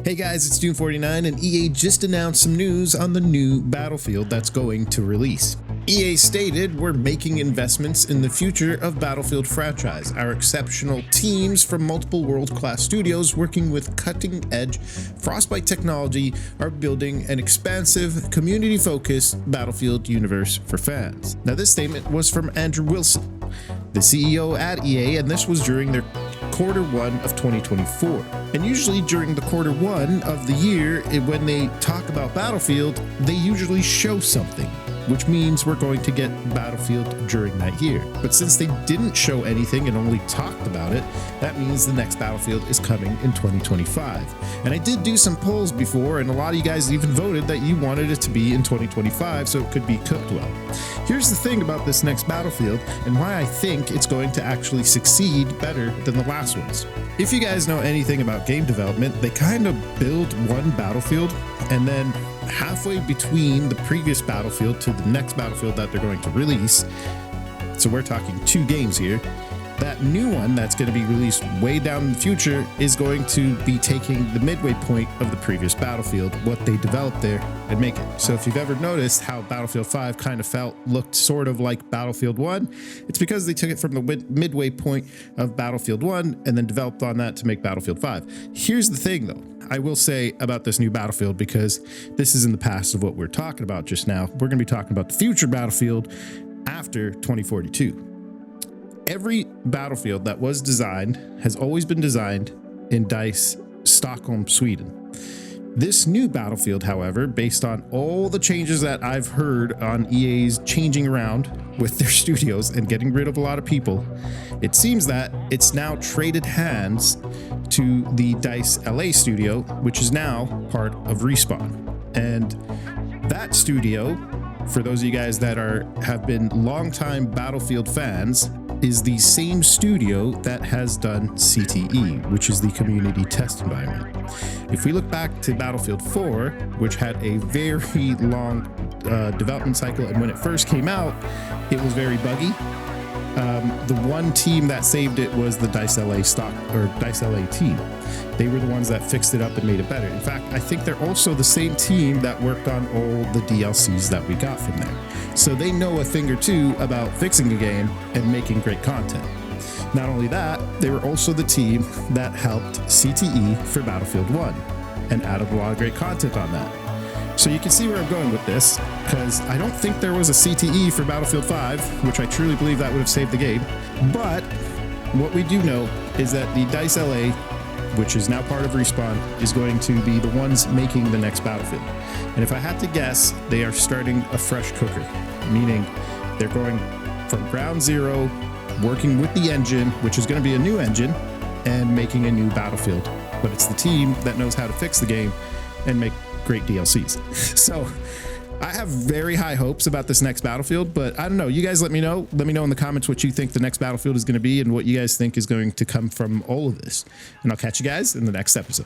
Hey guys, it's Dune49 and EA just announced some news on the new Battlefield that's going to release. EA stated, "We're making investments in the future of Battlefield franchise. Our exceptional teams from multiple world-class studios working with cutting-edge Frostbite technology are building an expansive, community-focused Battlefield universe for fans." Now this statement was from Andrew Wilson, the CEO at EA, and this was during their quarter one of 2024. And usually during the quarter one of the year, when they talk about Battlefield, they usually show something, which means we're going to get Battlefield during that year. But since they didn't show anything and only talked about it, that means the next Battlefield is coming in 2025. And I did do some polls before, and a lot of you guys even voted that you wanted it to be in 2025 so it could be cooked well. Here's the thing about this next Battlefield and why I think it's going to actually succeed better than the last ones. If you guys know anything about game development, they kind of build one Battlefield and then halfway between the previous Battlefield to the next Battlefield that they're going to release, so we're talking 2 games here, that new one that's going to be released way down in the future is going to be taking the midway point of the previous Battlefield, what they developed there, and make it. So if you've ever noticed how Battlefield 5 kind of looked sort of like Battlefield 1, it's because they took it from the midway point of Battlefield 1 and then developed on that to make Battlefield 5. Here's the thing though, I will say about this new Battlefield, because this is in the past of what we're talking about just now. We're going to be talking about the future Battlefield after 2042. Every Battlefield that was designed has always been designed in DICE Stockholm, Sweden. This new Battlefield, however, based on all the changes that I've heard on EA's changing around with their studios and getting rid of a lot of people, it seems that it's now traded hands to the DICE LA studio, which is now part of Respawn. And that studio, for those of you guys that have been longtime Battlefield fans, is the same studio that has done CTE, which is the community test environment. If we look back to Battlefield 4, which had a very long development cycle, and when it first came out, it was very buggy. The one team that saved it was the DICE LA team. They were the ones that fixed it up and made it better. In fact, I think they're also the same team that worked on all the DLCs that we got from there. So they know a thing or two about fixing a game and making great content. Not only that, they were also the team that helped CTE for Battlefield 1 and added a lot of great content on that. So you can see where I'm going with this, because I don't think there was a CTE for Battlefield 5, which I truly believe that would have saved the game. But what we do know is that the DICE LA, which is now part of Respawn, is going to be the ones making the next Battlefield. And if I had to guess, they are starting a fresh cooker, meaning they're going from ground zero, working with the engine, which is going to be a new engine, and making a new Battlefield. But it's the team that knows how to fix the game and make great DLCs. So I have very high hopes about this next Battlefield, but I don't know. You guys let me know. Let me know in the comments what you think the next Battlefield is going to be and what you guys think is going to come from all of this. And I'll catch you guys in the next episode.